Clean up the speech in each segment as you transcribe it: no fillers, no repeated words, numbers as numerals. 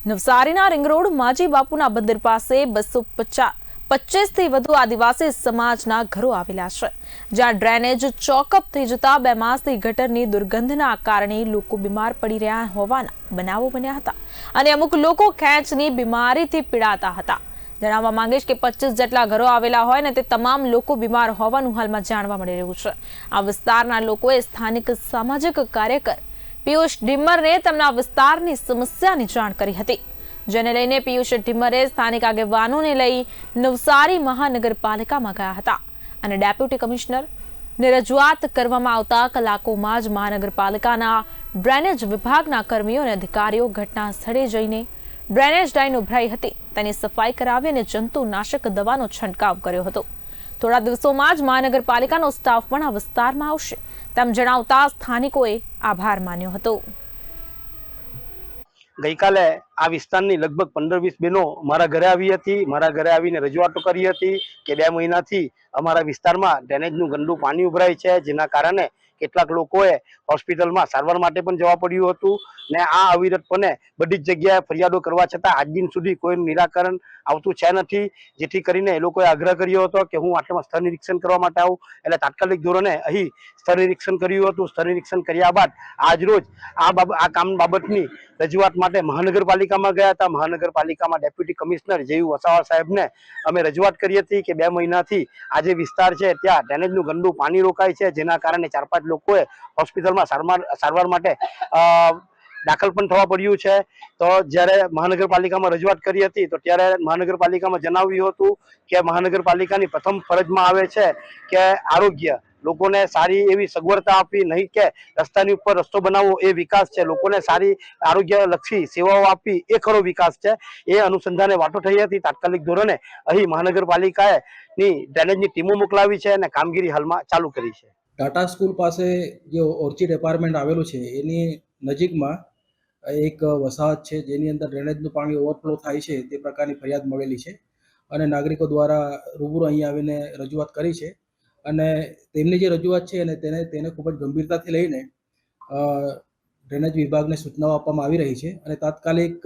નવસારીના ring road માજી બાપુના બંદર પાસે 225 થી વધુ આદિવાસી સમાજના ઘરો આવેલા છે, જ્યાં ડ્રેનેજ ચોકઅપ થઈ જતા 2 માસથી ગટરની દુર્ગંધના કારણે લોકો બીમાર પડી રહ્યા હોવાના બનાવો બન્યા હતા અને અમુક લોકો ખેંચની બીમારીથી પીડાતા હતા। જણાવવા માંગીશ કે 25 જેટલા ઘરો આવેલા હોય ને તે તમામ લોકો બીમાર હોવાનું હાલમાં જાણવા મળી રહ્યું છે। આ વિસ્તારના લોકોએ સ્થાનિક સામાજિક કાર્યકર પિયુષ ઢીમરને તેમના વિસ્તારની સમસ્યાની જાણ કરી હતી, જેને લઈને પિયુષ ઢીમરે સ્થાનિક આગેવાનોને લઈ નવસારી મહાનગરપાલિકામાં ગયા હતા અને ડેપ્યુટી કમિશનરને રજૂઆત કરવામાં આવતા કલાકોમાં જ મહાનગરપાલિકાના ડ્રેનેજ વિભાગના કર્મીઓ અને અધિકારીઓ ઘટના સ્થળે જઈને ડ્રેનેજ લાઈન ઉભરાઈ હતી તેની સફાઈ કરાવી અને જંતુનાશક દવાનો છંટકાવ કર્યો હતો। થોડા દિવસોમાં જ મહાનગરપાલિકાનો સ્ટાફ પણ આ વિસ્તારમાં આવશે તેમ જણાવતા સ્થાનિકોએ આભાર માન્યો હતો। ગઈકાલે આ વિસ્તારની લગભગ 15-20 બહેનો મારા ઘરે આવી હતી। મારા ઘરે આવીને રજૂઆતો કરી હતી કે 2 મહિનાથી અમારા વિસ્તારમાં ડ્રેનેજનું ગંદુ પાણી ઉભરાય છે, જેના કારણે કેટલાક લોકોએ હોસ્પિટલમાં સારવાર માટે પણ જવા પડ્યું હતું ને આ અવિરતપણે બધી જ જગ્યાએ ફરિયાદો કરવા છતાં આજ દિન સુધી કોઈ નિરાકરણ આવતું છે નથી, જેથી કરીને એ લોકોએ આગ્રહ કર્યો હતો કે હું આટલામાં સ્થળ નિરીક્ષણ કરવા માટે આવું। એટલે તાત્કાલિક ધોરણે અહીં સ્થળ નિરીક્ષણ કર્યું હતું। સ્થળ નિરીક્ષણ કર્યા બાદ આજરોજ આ કામ બાબતની રજૂઆત માટે મહાનગરપાલિકામાં ગયા હતા। મહાનગરપાલિકામાં ડેપ્યુટી કમિશનર જેયુ વસાવા સાહેબને અમે રજૂઆત કરી હતી કે 2 મહિનાથી આ જે વિસ્તાર છે ત્યાં ડ્રેનેજનું ગંદુ પાણી રોકાય છે, જેના કારણે 4-5 લોકોએ હોસ્પિટલમાં સારવાર માટે દાખલ પણ થવા પડ્યું છે। તો જ્યારે મહાનગરપાલિકામાં રજૂઆત કરી હતી તો ત્યારે મહાનગરપાલિકામાં જણાવ્યું હતું કે મહાનગરપાલિકાની પ્રથમ ફરજમાં આવે છે કે આરોગ્ય, લોકોને સારી એવી સગવડતા આપવી, નહીં કે રસ્તાની ઉપર રસ્તો બનાવવો એ વિકાસ છે। લોકોને સારી આરોગ્યલક્ષી સેવાઓ આપવી એ ખરો વિકાસ છે। એ અનુસંધાને વાતો થઈ હતી। તાત્કાલિક ધોરણે અહીં મહાનગરપાલિકાએ ડ્રેનેજની ટીમો મોકલાવી છે અને કામગીરી હાલમાં ચાલુ કરી છે। ટાટા સ્કૂલ પાસે જે ઓર્ચિડ એપાર્ટમેન્ટ આવેલું છે એની નજીકમાં એક વસાહત છે, જેની અંદર ડ્રેનેજનું પાણી ઓવરફ્લો થાય છે તે પ્રકારની ફરિયાદ મળેલી છે અને નાગરિકો દ્વારા રૂબરૂ અહીં આવીને રજૂઆત કરી છે અને તેમની જે રજૂઆત છે અને તેને ખૂબ જ ગંભીરતાથી લઈને ડ્રેનેજ વિભાગને સૂચનાઓ આપવામાં આવી રહી છે અને તાત્કાલિક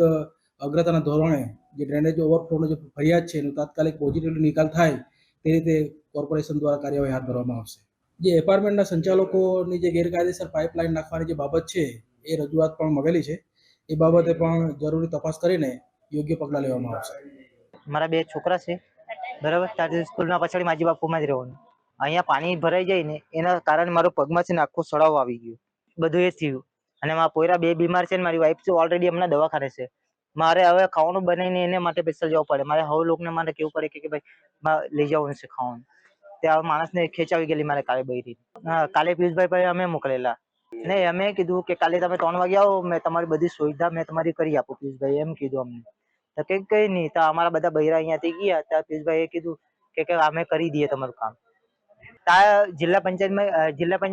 અગ્રતાના ધોરણે જે ડ્રેનેજ ઓવરફ્લોનો જે ફરિયાદ છે એનો તાત્કાલિક પોઝિટિવલી નિકાલ થાય તે રીતે કોર્પોરેશન દ્વારા કાર્યવાહી હાથ ધરવામાં આવશે। જે એપાર્ટમેન્ટના સંચાલકોની જે ગેરકાયદેસર પાઇપલાઇન નાખવાની જે બાબત છે એ રજૂઆત પણ મળેલી છે, એ બાબતે પણ જરૂરી તપાસ કરીને યોગ્ય પગલાં લેવામાં આવશે। મારા 2 છોકરા છે, બરાબર, ત્યાંથી સ્કૂલમાં પાછળ માજી બાપુમાં જ રહેવાનું। અહીંયા પાણી ભરાઈ જાય ને એના કારણે મારો પગમાં છે ને આખો સડાવ આવી ગયો, બધું એ થયું અને મારા પોયરા 2 બીમાર છે ને મારી વાઈફ છે ઓલરેડી હમણાં દવાખાને છે। મારે હવે ખાવાનું બનાવીને એને માટે સ્પેશિયલ જવું પડે, મારે હવે લોકોને માટે કેવું પડે કે ભાઈ લઈ જવાનું છે ખાવાનું। ત્યાં માણસને ખેંચાવી ગયેલી મારે કાલે બૈરી। હા, કાલે પિયુષભાઈ પાસે અમે મોકલેલા ને અમે કીધું કે કાલે તમે 3 વાગે આવો, મેં તમારી બધી સુવિધા મેં તમારી કરી આપું। પિયુષભાઈ એમ કીધું અમને તો કઈ નહીં, તો અમારા બધા બૈરા અહીંયાથી ગયા ત્યાં પિયુષભાઈ એ કીધું કે અમે કરી દઈએ તમારું કામ। ત્યાં જિલ્લા પંચાયતમાં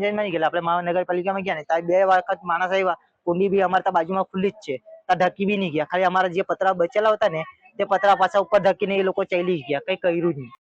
નહીં ગયેલા, આપણે મહાનગરપાલિકામાં ગયા ને ત્યાં 2 વખત માણસ આવ્યા, કુંડી બી અમારા બાજુમાં ખુલ્લી જ છે, ત્યાં ઢકી બી નહીં ગયા। ખાલી અમારા જે પતરા બચેલા હતા ને તે પતરા પાછા ઉપર ઢકીને એ લોકો ચાલી ગયા, કઈ કર્યું નહીં।